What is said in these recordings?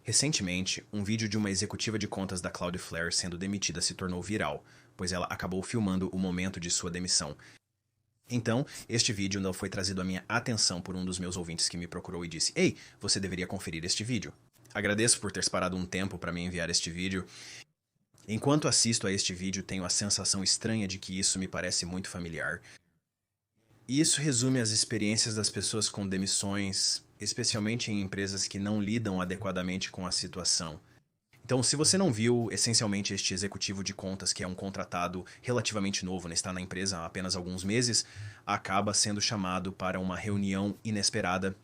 Recentemente, um vídeo de uma executiva de contas da Cloudflare sendo demitida se tornou viral, pois ela acabou filmando o momento de sua demissão. Então, este vídeo não foi trazido à minha atenção por um dos meus ouvintes que me procurou e disse: "Ei, você deveria conferir este vídeo." Agradeço por ter separado um tempo para me enviar este vídeo. Enquanto assisto a este vídeo, tenho a sensação estranha de que isso me parece muito familiar. E isso resume as experiências das pessoas com demissões, especialmente em empresas que não lidam adequadamente com a situação. Então, se você não viu, essencialmente este executivo de contas, que é um contratado relativamente novo, né, está na empresa há apenas alguns meses, acaba sendo chamado para uma reunião inesperada,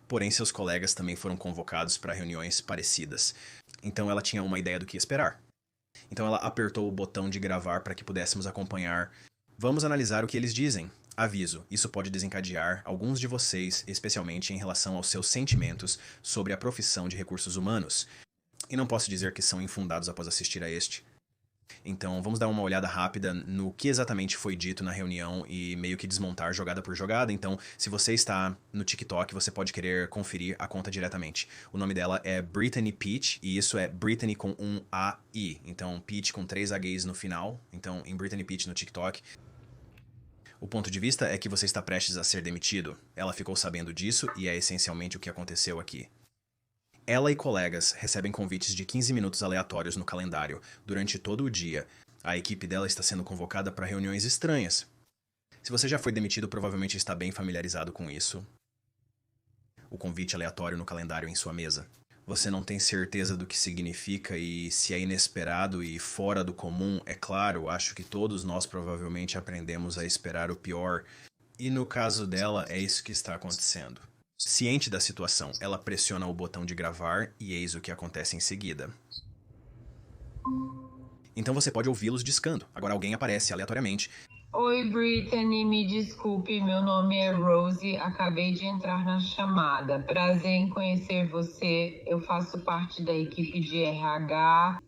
porém seus colegas também foram convocados para reuniões parecidas. Então ela tinha uma ideia do que esperar. Então ela apertou o botão de gravar para que pudéssemos acompanhar. Vamos analisar o que eles dizem. Aviso, isso pode desencadear alguns de vocês, especialmente em relação aos seus sentimentos sobre a profissão de recursos humanos. E não posso dizer que são infundados após assistir a este. Então vamos dar uma olhada rápida no que exatamente foi dito na reunião e meio que desmontar jogada por jogada. Então, se você está no TikTok, você pode querer conferir a conta diretamente. O nome dela é Brittany Peach, e isso é Brittany com um A-I. Então, Peach com 3 H's no final. Então, em Brittany Peach no TikTok. O ponto de vista é que você está prestes a ser demitido. Ela ficou sabendo disso e é essencialmente o que aconteceu aqui. Ela e colegas recebem convites de 15 minutos aleatórios no calendário durante todo o dia. A equipe dela está sendo convocada para reuniões estranhas. Se você já foi demitido, provavelmente está bem familiarizado com isso. O convite aleatório no calendário em sua mesa. Você não tem certeza do que significa e se é inesperado e fora do comum, é claro, acho que todos nós provavelmente aprendemos a esperar o pior. E no caso dela, é isso que está acontecendo. Ciente da situação, ela pressiona o botão de gravar e eis o que acontece em seguida. Então você pode ouvi-los discando. Agora alguém aparece aleatoriamente. Oi, Brittany, me desculpe, meu nome é Rosie, acabei de entrar na chamada. Prazer em conhecer você, eu faço parte da equipe de RH.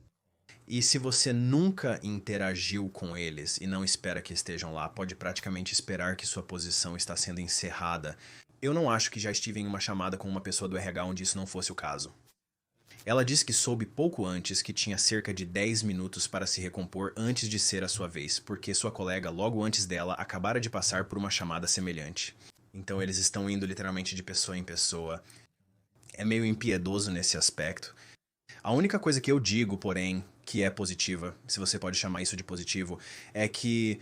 E se você nunca interagiu com eles e não espera que estejam lá, pode praticamente esperar que sua posição está sendo encerrada. Eu não acho que já estive em uma chamada com uma pessoa do RH onde isso não fosse o caso. Ela disse que soube pouco antes que tinha cerca de 10 minutos para se recompor antes de ser a sua vez, porque sua colega logo antes dela acabara de passar por uma chamada semelhante. Então eles estão indo literalmente de pessoa em pessoa. É meio impiedoso nesse aspecto. A única coisa que eu digo, porém, que é positiva, se você pode chamar isso de positivo, é que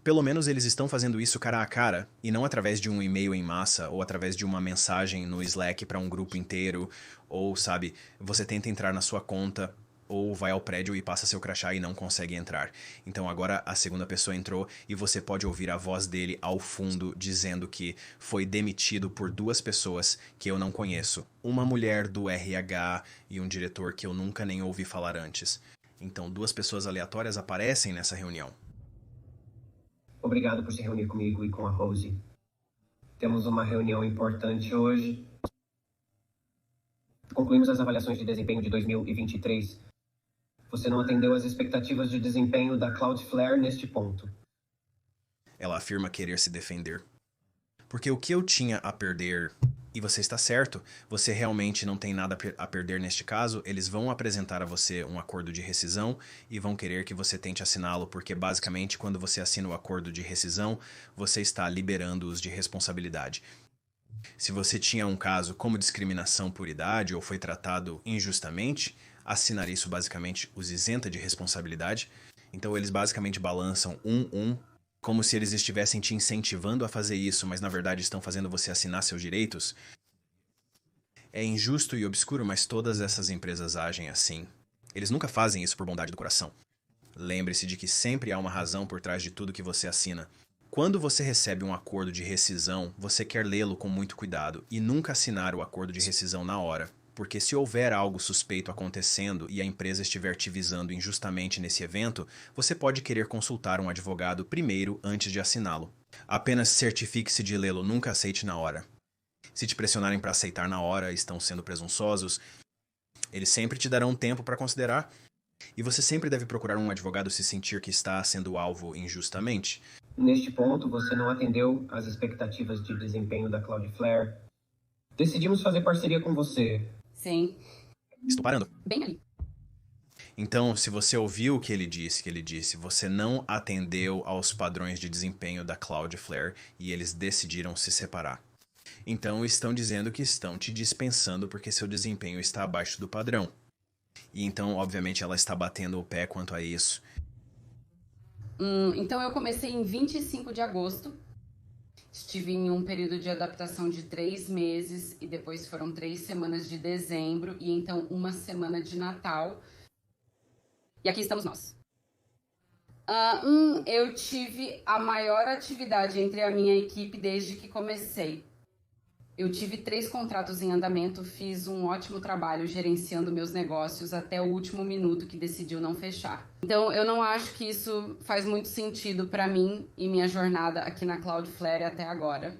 pelo menos eles estão fazendo isso cara a cara e não através de um e-mail em massa ou através de uma mensagem no Slack para um grupo inteiro ou, sabe, você tenta entrar na sua conta ou vai ao prédio e passa seu crachá e não consegue entrar. Então agora a segunda pessoa entrou e você pode ouvir a voz dele ao fundo dizendo que foi demitido por 2 pessoas que eu não conheço. Uma mulher do RH e um diretor que eu nunca nem ouvi falar antes. Então 2 pessoas aleatórias aparecem nessa reunião. Obrigado por se reunir comigo e com a Rosie. Temos uma reunião importante hoje. Concluímos as avaliações de desempenho de 2023. Você não atendeu às expectativas de desempenho da Cloudflare neste ponto. Ela afirma querer se defender. Porque o que eu tinha a perder, e você está certo, você realmente não tem nada a perder neste caso, eles vão apresentar a você um acordo de rescisão e vão querer que você tente assiná-lo, porque basicamente quando você assina o acordo de rescisão, você está liberando-os de responsabilidade. Se você tinha um caso como discriminação por idade ou foi tratado injustamente, assinar isso basicamente os isenta de responsabilidade. Então eles basicamente balançam como se eles estivessem te incentivando a fazer isso, mas na verdade estão fazendo você assinar seus direitos. É injusto e obscuro, mas todas essas empresas agem assim. Eles nunca fazem isso por bondade do coração. Lembre-se de que sempre há uma razão por trás de tudo que você assina. Quando você recebe um acordo de rescisão, você quer lê-lo com muito cuidado e nunca assinar o acordo de rescisão na hora. Porque se houver algo suspeito acontecendo e a empresa estiver te visando injustamente nesse evento, você pode querer consultar um advogado primeiro antes de assiná-lo. Apenas certifique-se de lê-lo, nunca aceite na hora. Se te pressionarem para aceitar na hora, estão sendo presunçosos. Eles sempre te darão tempo para considerar. E você sempre deve procurar um advogado se sentir que está sendo alvo injustamente. Neste ponto, você não atendeu às expectativas de desempenho da Cloudflare. Decidimos fazer parceria com você. Sim. Estou parando. Bem ali. Então, se você ouviu o que ele disse, você não atendeu aos padrões de desempenho da Cloudflare e eles decidiram se separar. Então, estão dizendo que estão te dispensando porque seu desempenho está abaixo do padrão. E então, obviamente, ela está batendo o pé quanto a isso. Então, eu comecei em 25 de agosto. Estive em um período de adaptação de 3 meses e depois foram 3 semanas de dezembro e então uma semana de Natal. E aqui estamos nós. Eu tive a maior atividade entre a minha equipe desde que comecei. Eu tive 3 contratos em andamento, fiz um ótimo trabalho gerenciando meus negócios até o último minuto que decidiu não fechar. Então, eu não acho que isso faz muito sentido para mim e minha jornada aqui na Cloudflare até agora.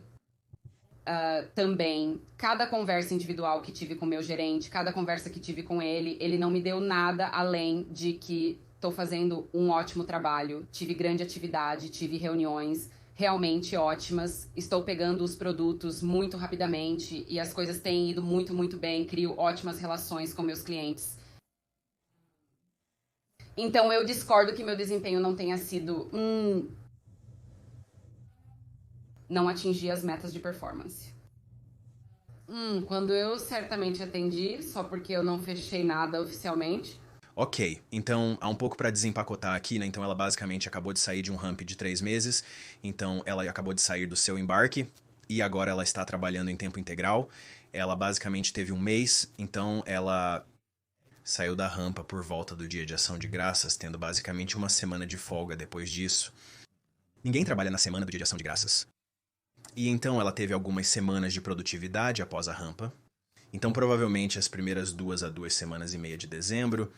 Também, cada conversa individual que tive com meu gerente, cada conversa que tive com ele não me deu nada além de que estou fazendo um ótimo trabalho, tive grande atividade, tive reuniões realmente ótimas, estou pegando os produtos muito rapidamente e as coisas têm ido muito, muito bem, crio ótimas relações com meus clientes. Então, eu discordo que meu desempenho não tenha sido... não atingir as metas de performance. Quando eu certamente atendi, só porque eu não fechei nada oficialmente. Ok, então há um pouco para desempacotar aqui, né? Então ela basicamente acabou de sair de um ramp de 3 meses, então ela acabou de sair do seu embarque e agora ela está trabalhando em tempo integral. Ela basicamente teve um mês, então ela saiu da rampa por volta do dia de ação de graças, tendo basicamente uma semana de folga depois disso. Ninguém trabalha na semana do dia de ação de graças. E então ela teve algumas semanas de produtividade após a rampa. Então provavelmente as primeiras 2 a 2 semanas e meia de dezembro.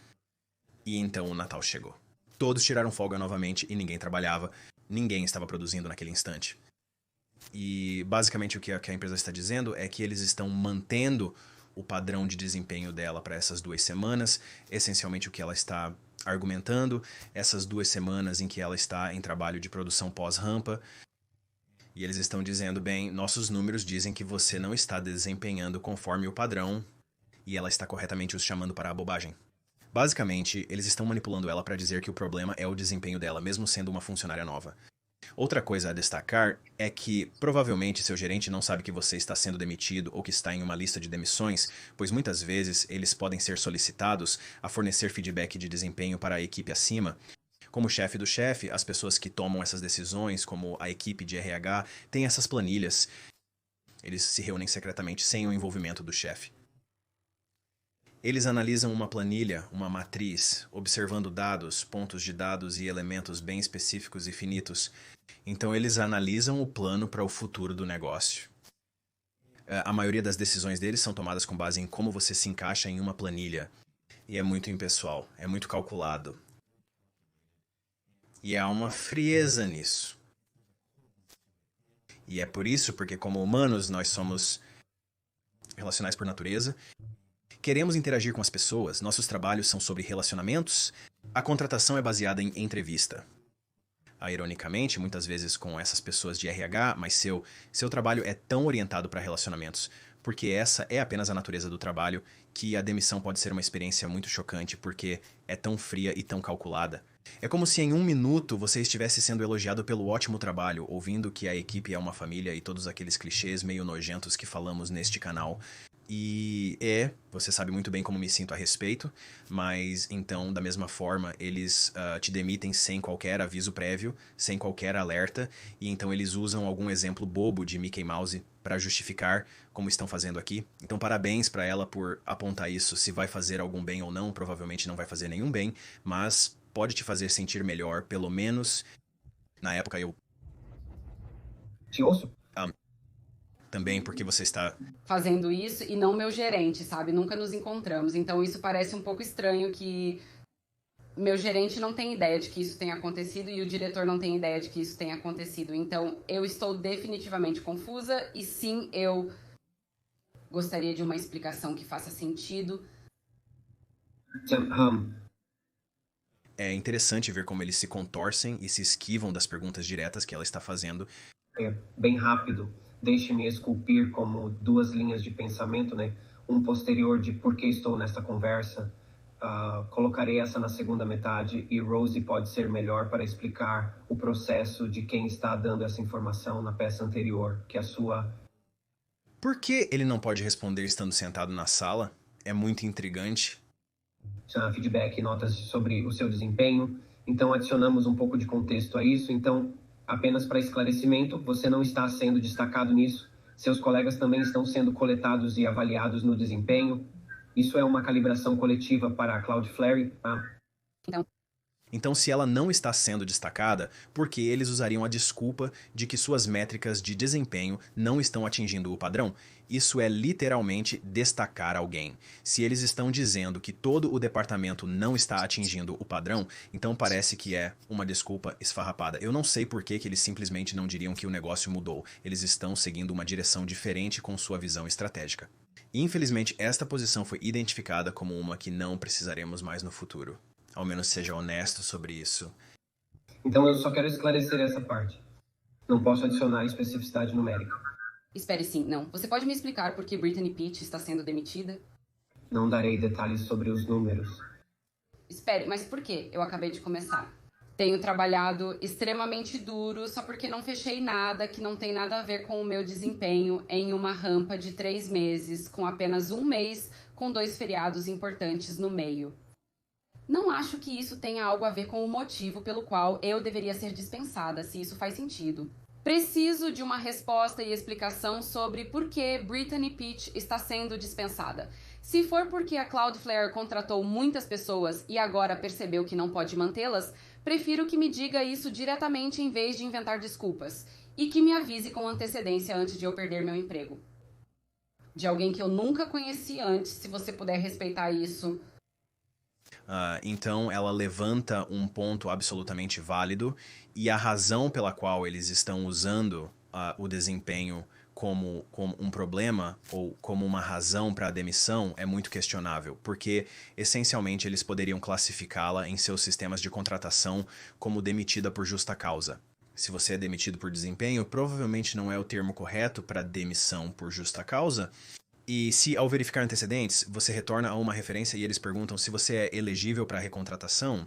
E então o Natal chegou. Todos tiraram folga novamente e ninguém trabalhava. Ninguém estava produzindo naquele instante. E basicamente o que a empresa está dizendo é que eles estão mantendo o padrão de desempenho dela para essas 2 semanas. Essencialmente o que ela está argumentando, essas 2 semanas em que ela está em trabalho de produção pós-rampa. E eles estão dizendo, bem, nossos números dizem que você não está desempenhando conforme o padrão e ela está corretamente os chamando para a bobagem. Basicamente, eles estão manipulando ela para dizer que o problema é o desempenho dela, mesmo sendo uma funcionária nova. Outra coisa a destacar é que provavelmente seu gerente não sabe que você está sendo demitido ou que está em uma lista de demissões, pois muitas vezes eles podem ser solicitados a fornecer feedback de desempenho para a equipe acima. Como chefe do chefe, as pessoas que tomam essas decisões, como a equipe de RH, têm essas planilhas. Eles se reúnem secretamente sem o envolvimento do chefe. Eles analisam uma planilha, uma matriz, observando dados, pontos de dados e elementos bem específicos e finitos. Então eles analisam o plano para o futuro do negócio. A maioria das decisões deles são tomadas com base em como você se encaixa em uma planilha. E é muito impessoal, é muito calculado. E há uma frieza nisso. E é por isso, porque como humanos nós somos relacionais por natureza. Queremos interagir com as pessoas, nossos trabalhos são sobre relacionamentos, a contratação é baseada em entrevista. Ironicamente, muitas vezes com essas pessoas de RH, mas seu trabalho é tão orientado para relacionamentos, porque essa é apenas a natureza do trabalho, que a demissão pode ser uma experiência muito chocante, porque é tão fria e tão calculada. É como se em 1 minuto você estivesse sendo elogiado pelo ótimo trabalho, ouvindo que a equipe é uma família e todos aqueles clichês meio nojentos que falamos neste canal. E você sabe muito bem como me sinto a respeito, mas então, da mesma forma, eles te demitem sem qualquer aviso prévio, sem qualquer alerta, e então eles usam algum exemplo bobo de Mickey Mouse para justificar como estão fazendo aqui. Então, parabéns para ela por apontar isso. Se vai fazer algum bem ou não, provavelmente não vai fazer nenhum bem, mas pode te fazer sentir melhor, pelo menos na época eu... Te ouço? Também porque você está... fazendo isso e não meu gerente, sabe? Nunca nos encontramos. Então isso parece um pouco estranho que meu gerente não tem ideia de que isso tenha acontecido e o diretor não tem ideia de que isso tenha acontecido. Então eu estou definitivamente confusa e sim, eu gostaria de uma explicação que faça sentido. É interessante ver como eles se contorcem e se esquivam das perguntas diretas que ela está fazendo. É bem rápido. Deixe-me esculpir como 2 linhas de pensamento, né? um posterior de por que estou nesta conversa. Colocarei essa na segunda metade e Rosie pode ser melhor para explicar o processo de quem está dando essa informação na peça anterior, que é a sua... Por que ele não pode responder estando sentado na sala? É muito intrigante. Feedback, notas sobre o seu desempenho. Então adicionamos um pouco de contexto a isso. Então, apenas para esclarecimento, você não está sendo destacado nisso. Seus colegas também estão sendo coletados e avaliados no desempenho. Isso é uma calibração coletiva para a Cloudflare, tá? Então, se ela não está sendo destacada, por que eles usariam a desculpa de que suas métricas de desempenho não estão atingindo o padrão? Isso é literalmente destacar alguém. Se eles estão dizendo que todo o departamento não está atingindo o padrão, então parece que é uma desculpa esfarrapada. Eu não sei por que eles simplesmente não diriam que o negócio mudou. Eles estão seguindo uma direção diferente com sua visão estratégica. Infelizmente, esta posição foi identificada como uma que não precisaremos mais no futuro. Ao menos seja honesto sobre isso. Então eu só quero esclarecer essa parte. Não posso adicionar especificidade numérica. Espere, sim, não. Você pode me explicar por que Brittany Peach está sendo demitida? Não darei detalhes sobre os números. Espere, mas por quê? Eu acabei de começar. Tenho trabalhado extremamente duro só porque não fechei nada que não tem nada a ver com o meu desempenho em uma rampa de 3 meses, com apenas um mês, com 2 feriados importantes no meio. Não acho que isso tenha algo a ver com o motivo pelo qual eu deveria ser dispensada, se isso faz sentido. Preciso de uma resposta e explicação sobre por que Brittany Peach está sendo dispensada. Se for porque a Cloudflare contratou muitas pessoas e agora percebeu que não pode mantê-las, prefiro que me diga isso diretamente em vez de inventar desculpas. E que me avise com antecedência antes de eu perder meu emprego. De alguém que eu nunca conheci antes, se você puder respeitar isso... Então ela levanta um ponto absolutamente válido e a razão pela qual eles estão usando o desempenho como um problema ou como uma razão para a demissão é muito questionável, porque essencialmente eles poderiam classificá-la em seus sistemas de contratação como demitida por justa causa. Se você é demitido por desempenho, provavelmente não é o termo correto para demissão por justa causa. E se, ao verificar antecedentes, você retorna a uma referência e eles perguntam se você é elegível para recontratação,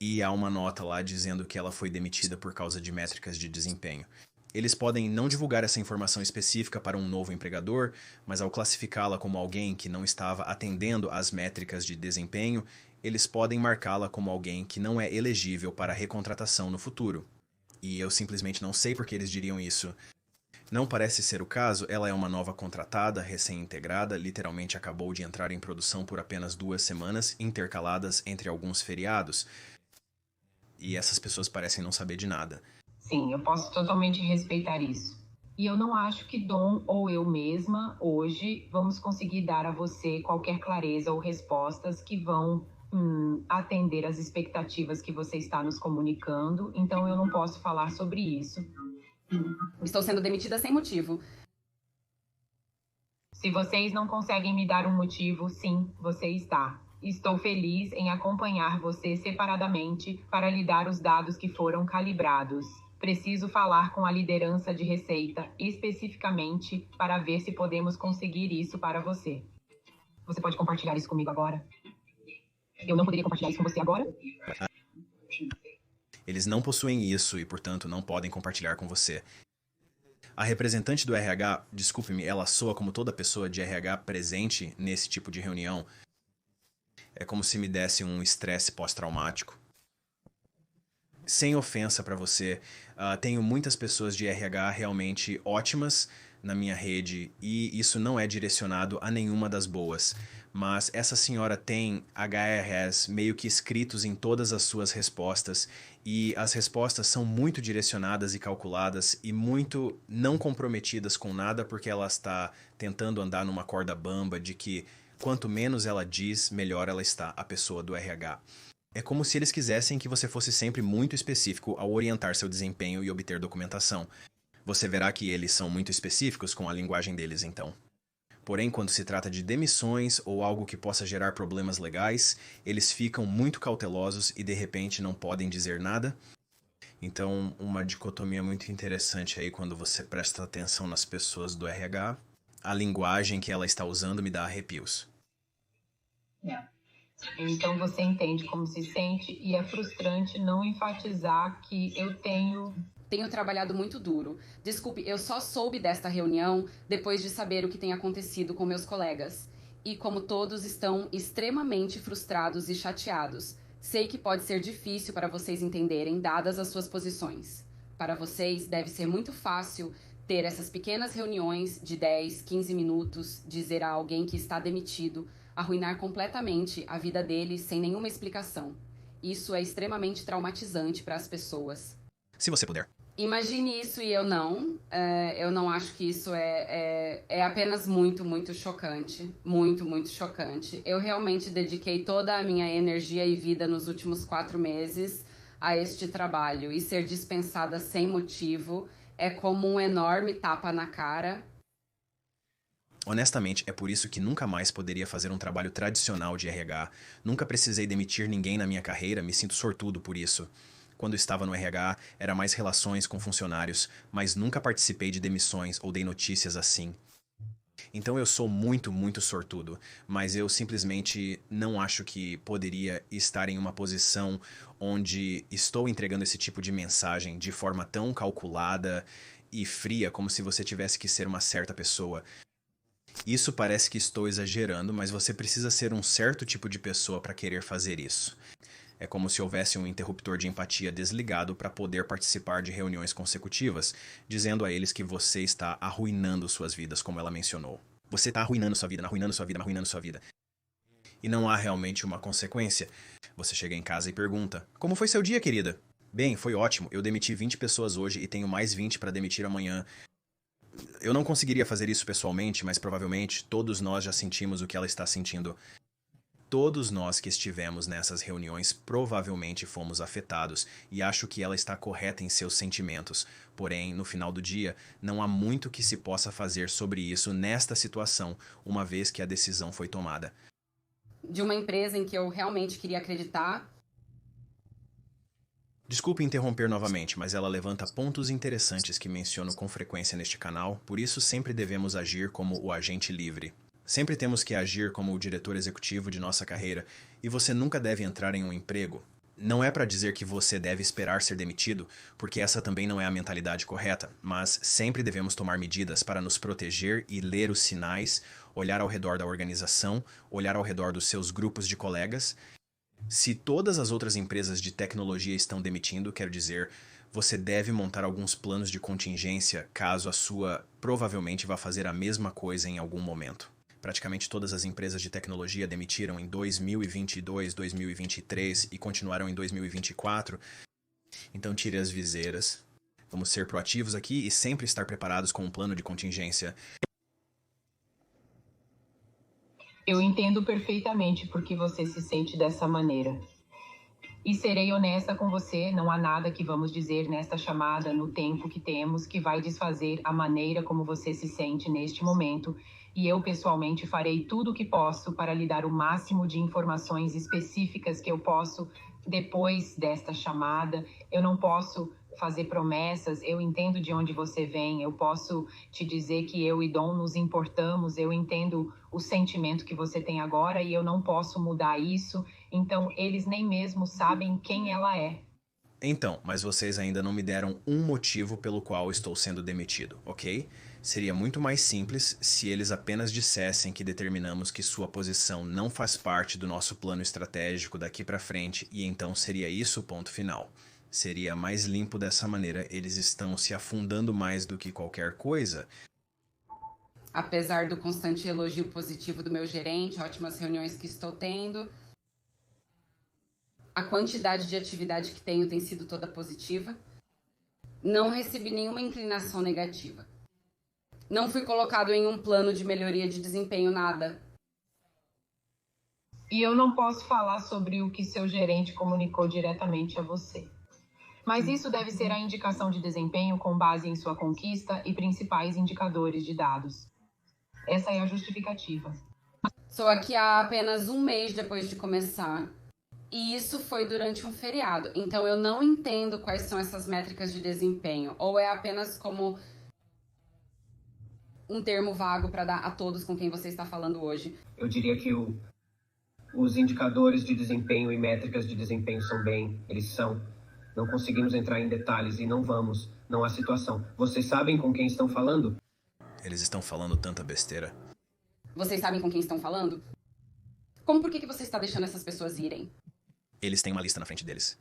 e há uma nota lá dizendo que ela foi demitida por causa de métricas de desempenho. Eles podem não divulgar essa informação específica para um novo empregador, mas ao classificá-la como alguém que não estava atendendo às métricas de desempenho, eles podem marcá-la como alguém que não é elegível para recontratação no futuro. E eu simplesmente não sei por que eles diriam isso. Não parece ser o caso, ela é uma nova contratada, recém-integrada, literalmente acabou de entrar em produção por apenas 2 semanas, intercaladas entre alguns feriados. E essas pessoas parecem não saber de nada. Sim, eu posso totalmente respeitar isso. E eu não acho que Dom ou eu mesma, hoje, vamos conseguir dar a você qualquer clareza ou respostas que vão atender às expectativas que você está nos comunicando. Então eu não posso falar sobre isso. Estou sendo demitida sem motivo. Se vocês não conseguem me dar um motivo, sim, você está. Estou feliz em acompanhar você separadamente para lhe dar os dados que foram calibrados. Preciso falar com a liderança de receita, especificamente, para ver se podemos conseguir isso para você. Você pode compartilhar isso comigo agora? Eu não poderia compartilhar isso com você agora? Eles não possuem isso e, portanto, não podem compartilhar com você. A representante do RH, desculpe-me, ela soa como toda pessoa de RH presente nesse tipo de reunião. É como se me desse um estresse pós-traumático. Sem ofensa para você, tenho muitas pessoas de RH realmente ótimas na minha rede e isso não é direcionado a nenhuma das boas. Mas essa senhora tem HRS meio que escritos em todas as suas respostas e as respostas são muito direcionadas e calculadas e muito não comprometidas com nada porque ela está tentando andar numa corda bamba de que quanto menos ela diz, melhor ela está, a pessoa do RH. É como se eles quisessem que você fosse sempre muito específico ao orientar seu desempenho e obter documentação. Você verá que eles são muito específicos com a linguagem deles, então. Porém, quando se trata de demissões ou algo que possa gerar problemas legais, eles ficam muito cautelosos e de repente não podem dizer nada. Então, uma dicotomia muito interessante aí quando você presta atenção nas pessoas do RH. A linguagem que ela está usando me dá arrepios. Então você entende como se sente e é frustrante não enfatizar que eu tenho trabalhado muito duro. Desculpe, eu só soube desta reunião depois de saber o que tem acontecido com meus colegas. E como todos estão extremamente frustrados e chateados. Sei que pode ser difícil para vocês entenderem, dadas as suas posições. Para vocês, deve ser muito fácil ter essas pequenas reuniões de 10, 15 minutos, dizer a alguém que está demitido, arruinar completamente a vida dele sem nenhuma explicação. Isso é extremamente traumatizante para as pessoas. Se você puder. Imagine isso e eu não. Eu não acho que isso é apenas muito, muito chocante. Muito, muito chocante. Eu realmente dediquei toda a minha energia e vida nos últimos 4 meses a este trabalho. E ser dispensada sem motivo é como um enorme tapa na cara. Honestamente, é por isso que nunca mais poderia fazer um trabalho tradicional de RH. Nunca precisei demitir ninguém na minha carreira, me sinto sortudo por isso. Quando estava no RH, era mais relações com funcionários, mas nunca participei de demissões ou dei notícias assim. Então eu sou muito, muito sortudo, mas eu simplesmente não acho que poderia estar em uma posição onde estou entregando esse tipo de mensagem de forma tão calculada e fria como se você tivesse que ser uma certa pessoa. Isso parece que estou exagerando, mas você precisa ser um certo tipo de pessoa para querer fazer isso. É como se houvesse um interruptor de empatia desligado para poder participar de reuniões consecutivas, dizendo a eles que você está arruinando suas vidas, como ela mencionou. Você está arruinando sua vida, arruinando sua vida, arruinando sua vida. E não há realmente uma consequência. Você chega em casa e pergunta: como foi seu dia, querida? Bem, foi ótimo. Eu demiti 20 pessoas hoje e tenho mais 20 para demitir amanhã. Eu não conseguiria fazer isso pessoalmente, mas provavelmente todos nós já sentimos o que ela está sentindo. Todos nós que estivemos nessas reuniões provavelmente fomos afetados e acho que ela está correta em seus sentimentos. Porém, no final do dia, não há muito que se possa fazer sobre isso nesta situação, uma vez que a decisão foi tomada. De uma empresa em que eu realmente queria acreditar. Desculpe interromper novamente, mas ela levanta pontos interessantes que menciono com frequência neste canal, por isso sempre devemos agir como o agente livre. Sempre temos que agir como o diretor executivo de nossa carreira, e você nunca deve entrar em um emprego. Não é para dizer que você deve esperar ser demitido, porque essa também não é a mentalidade correta, mas sempre devemos tomar medidas para nos proteger e ler os sinais, olhar ao redor da organização, olhar ao redor dos seus grupos de colegas. Se todas as outras empresas de tecnologia estão demitindo, quero dizer, você deve montar alguns planos de contingência caso a sua provavelmente vá fazer a mesma coisa em algum momento. Praticamente todas as empresas de tecnologia demitiram em 2022, 2023 e continuaram em 2024. Então tire as viseiras. Vamos ser proativos aqui e sempre estar preparados com um plano de contingência. Eu entendo perfeitamente por que você se sente dessa maneira. E serei honesta com você, não há nada que vamos dizer nesta chamada no tempo que temos que vai desfazer a maneira como você se sente neste momento. E eu pessoalmente farei tudo o que posso para lhe dar o máximo de informações específicas que eu posso depois desta chamada. Eu não posso fazer promessas, eu entendo de onde você vem, eu posso te dizer que eu e Dom nos importamos, eu entendo o sentimento que você tem agora e eu não posso mudar isso, então eles nem mesmo sabem quem ela é. Então, mas vocês ainda não me deram um motivo pelo qual estou sendo demitido, ok? Seria muito mais simples se eles apenas dissessem que determinamos que sua posição não faz parte do nosso plano estratégico daqui para frente e então seria isso o ponto final. Seria mais limpo dessa maneira, eles estão se afundando mais do que qualquer coisa. Apesar do constante elogio positivo do meu gerente, ótimas reuniões que estou tendo, a quantidade de atividade que tenho tem sido toda positiva. Não recebi nenhuma inclinação negativa. Não fui colocado em um plano de melhoria de desempenho, nada. E eu não posso falar sobre o que seu gerente comunicou diretamente a você. Mas isso deve ser a indicação de desempenho com base em sua conquista e principais indicadores de dados. Essa é a justificativa. Sou aqui há apenas um mês depois de começar. E isso foi durante um feriado. Então eu não entendo quais são essas métricas de desempenho. Ou é apenas como um termo vago para dar a todos com quem você está falando hoje. Eu diria que os indicadores de desempenho e métricas de desempenho eles são. Não conseguimos entrar em detalhes e não vamos. Não há situação. Vocês sabem com quem estão falando? Eles estão falando tanta besteira. Vocês sabem com quem estão falando? Por que você está deixando essas pessoas irem? Eles têm uma lista na frente deles.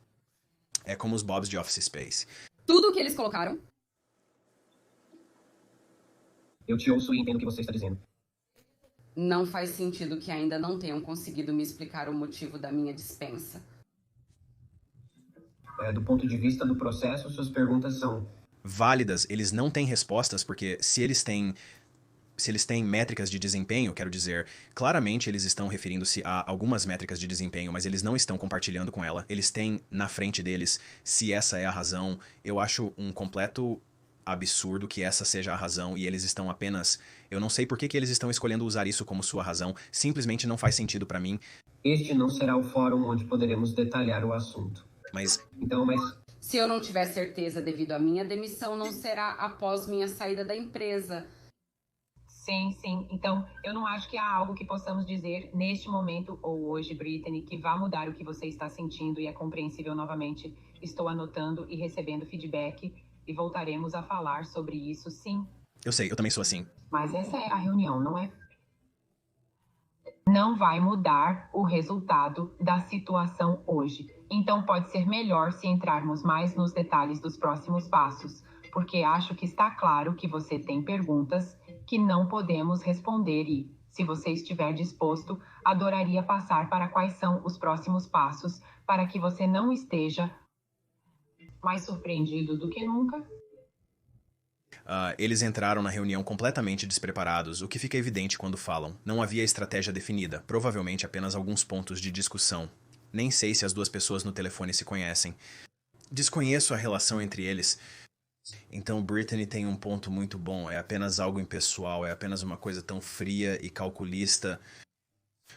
É como os Bobs de Office Space. Tudo o que eles colocaram? Eu te ouço e entendo o que você está dizendo. Não faz sentido que ainda não tenham conseguido me explicar o motivo da minha dispensa. Do ponto de vista do processo, suas perguntas são válidas. Eles não têm respostas porque se eles têm métricas de desempenho, quero dizer, claramente eles estão referindo-se a algumas métricas de desempenho, mas eles não estão compartilhando com ela. Eles têm na frente deles, se essa é a razão, eu acho um completo absurdo que essa seja a razão e eles estão apenas... Eu não sei por que eles estão escolhendo usar isso como sua razão, simplesmente não faz sentido pra mim. Este não será o fórum onde poderemos detalhar o assunto. Mas... Se eu não tiver certeza devido à minha demissão, não será após minha saída da empresa. Sim. Então, eu não acho que há algo que possamos dizer neste momento ou hoje, Brittany, que vá mudar o que você está sentindo e é compreensível novamente. Estou anotando e recebendo feedback e voltaremos a falar sobre isso, sim. Eu sei, eu também sou assim. Mas essa é a reunião, não é? Não vai mudar o resultado da situação hoje. Então pode ser melhor se entrarmos mais nos detalhes dos próximos passos, porque acho que está claro que você tem perguntas que não podemos responder e, se você estiver disposto, adoraria passar para quais são os próximos passos para que você não esteja mais surpreendido do que nunca. Eles entraram na reunião completamente despreparados, o que fica evidente quando falam. Não havia estratégia definida, provavelmente apenas alguns pontos de discussão. Nem sei se as duas pessoas no telefone se conhecem. Desconheço a relação entre eles. Então Brittany tem um ponto muito bom, é apenas algo impessoal, é apenas uma coisa tão fria e calculista.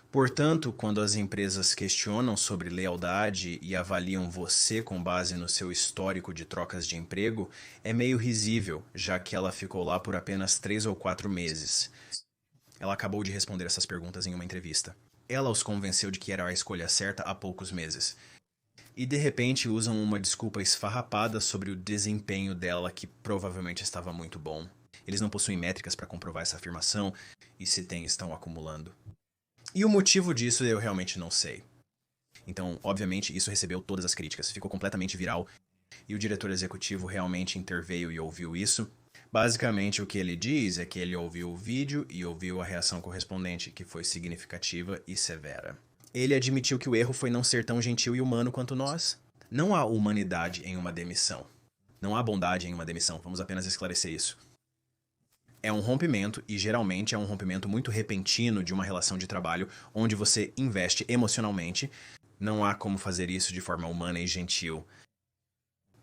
Portanto, quando as empresas questionam sobre lealdade e avaliam você com base no seu histórico de trocas de emprego, é meio risível, já que ela ficou lá por apenas 3 ou 4 meses. Ela acabou de responder essas perguntas em uma entrevista. Ela os convenceu de que era a escolha certa há poucos meses. E de repente usam uma desculpa esfarrapada sobre o desempenho dela que provavelmente estava muito bom. Eles não possuem métricas para comprovar essa afirmação e se tem, estão acumulando. E o motivo disso eu realmente não sei. Então, obviamente, isso recebeu todas as críticas, ficou completamente viral e o diretor executivo realmente interveio e ouviu isso. Basicamente, o que ele diz é que ele ouviu o vídeo e ouviu a reação correspondente, que foi significativa e severa. Ele admitiu que o erro foi não ser tão gentil e humano quanto nós. Não há humanidade em uma demissão. Não há bondade em uma demissão, vamos apenas esclarecer isso. É um rompimento, e geralmente é um rompimento muito repentino de uma relação de trabalho, onde você investe emocionalmente. Não há como fazer isso de forma humana e gentil.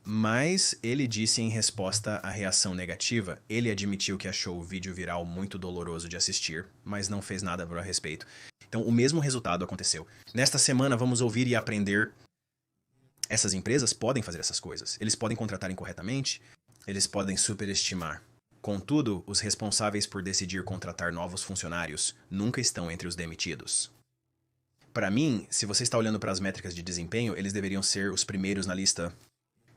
Mas ele disse em resposta à reação negativa, ele admitiu que achou o vídeo viral muito doloroso de assistir, mas não fez nada a respeito. Então o mesmo resultado aconteceu. Nesta semana vamos ouvir e aprender. Essas empresas podem fazer essas coisas. Eles podem contratar incorretamente, eles podem superestimar. Contudo, os responsáveis por decidir contratar novos funcionários nunca estão entre os demitidos. Para mim, se você está olhando para as métricas de desempenho, eles deveriam ser os primeiros na lista.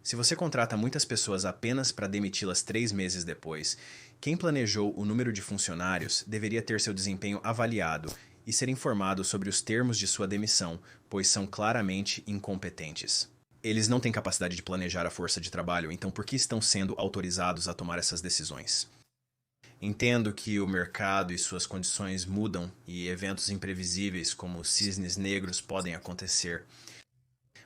Se você contrata muitas pessoas apenas para demiti-las 3 meses depois, quem planejou o número de funcionários deveria ter seu desempenho avaliado e ser informado sobre os termos de sua demissão, pois são claramente incompetentes. Eles não têm capacidade de planejar a força de trabalho, então por que estão sendo autorizados a tomar essas decisões? Entendo que o mercado e suas condições mudam e eventos imprevisíveis como cisnes negros podem acontecer.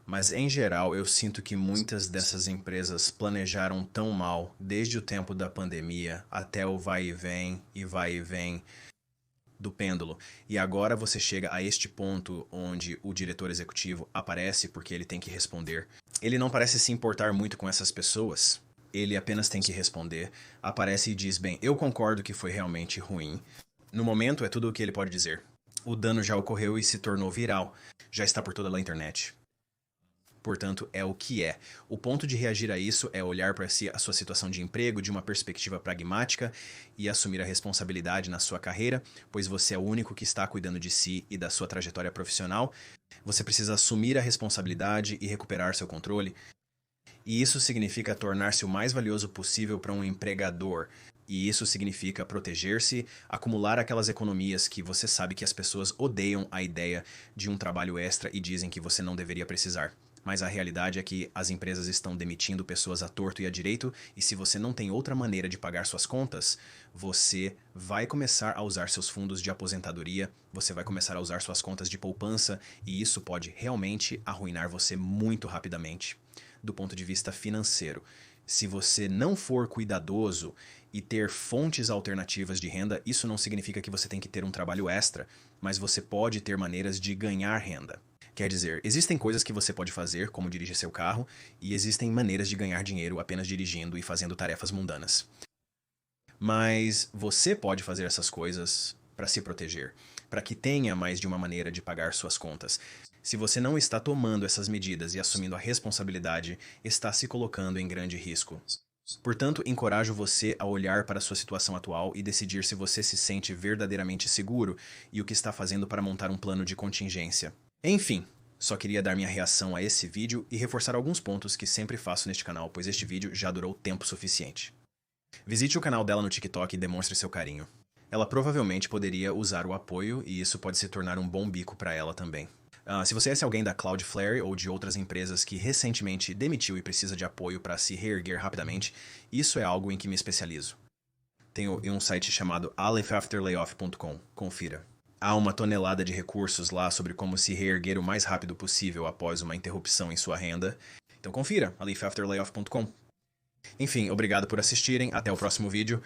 Mas, em geral, eu sinto que muitas dessas empresas planejaram tão mal desde o tempo da pandemia até o vai e vem do pêndulo. E agora você chega a este ponto onde o diretor executivo aparece porque ele tem que responder. Ele não parece se importar muito com essas pessoas. Ele apenas tem que responder. Aparece e diz, bem, eu concordo que foi realmente ruim. No momento é tudo o que ele pode dizer. O dano já ocorreu e se tornou viral. Já está por toda a internet. Portanto, é o que é. O ponto de reagir a isso é olhar para a sua situação de emprego de uma perspectiva pragmática e assumir a responsabilidade na sua carreira, pois você é o único que está cuidando de si e da sua trajetória profissional. Você precisa assumir a responsabilidade e recuperar seu controle. E isso significa tornar-se o mais valioso possível para um empregador. E isso significa proteger-se, acumular aquelas economias que você sabe que as pessoas odeiam a ideia de um trabalho extra e dizem que você não deveria precisar. Mas a realidade é que as empresas estão demitindo pessoas à torto e à direito, e se você não tem outra maneira de pagar suas contas, você vai começar a usar seus fundos de aposentadoria, você vai começar a usar suas contas de poupança, e isso pode realmente arruinar você muito rapidamente, do ponto de vista financeiro. Se você não for cuidadoso e ter fontes alternativas de renda, isso não significa que você tem que ter um trabalho extra, mas você pode ter maneiras de ganhar renda. Quer dizer, existem coisas que você pode fazer, como dirigir seu carro, e existem maneiras de ganhar dinheiro apenas dirigindo e fazendo tarefas mundanas. Mas você pode fazer essas coisas para se proteger, para que tenha mais de uma maneira de pagar suas contas. Se você não está tomando essas medidas e assumindo a responsabilidade, está se colocando em grande risco. Portanto, encorajo você a olhar para a sua situação atual e decidir se você se sente verdadeiramente seguro e o que está fazendo para montar um plano de contingência. Enfim, só queria dar minha reação a esse vídeo e reforçar alguns pontos que sempre faço neste canal, pois este vídeo já durou tempo suficiente. Visite o canal dela no TikTok e demonstre seu carinho. Ela provavelmente poderia usar o apoio e isso pode se tornar um bom bico para ela também. Se você é alguém da Cloudflare ou de outras empresas que recentemente demitiu e precisa de apoio para se reerguer rapidamente, isso é algo em que me especializo. Tenho um site chamado aleph-after-layoff.com. Confira. Há uma tonelada de recursos lá sobre como se reerguer o mais rápido possível após uma interrupção em sua renda. Então confira, aleph-after-layoff.com. Enfim, obrigado por assistirem, até o próximo vídeo.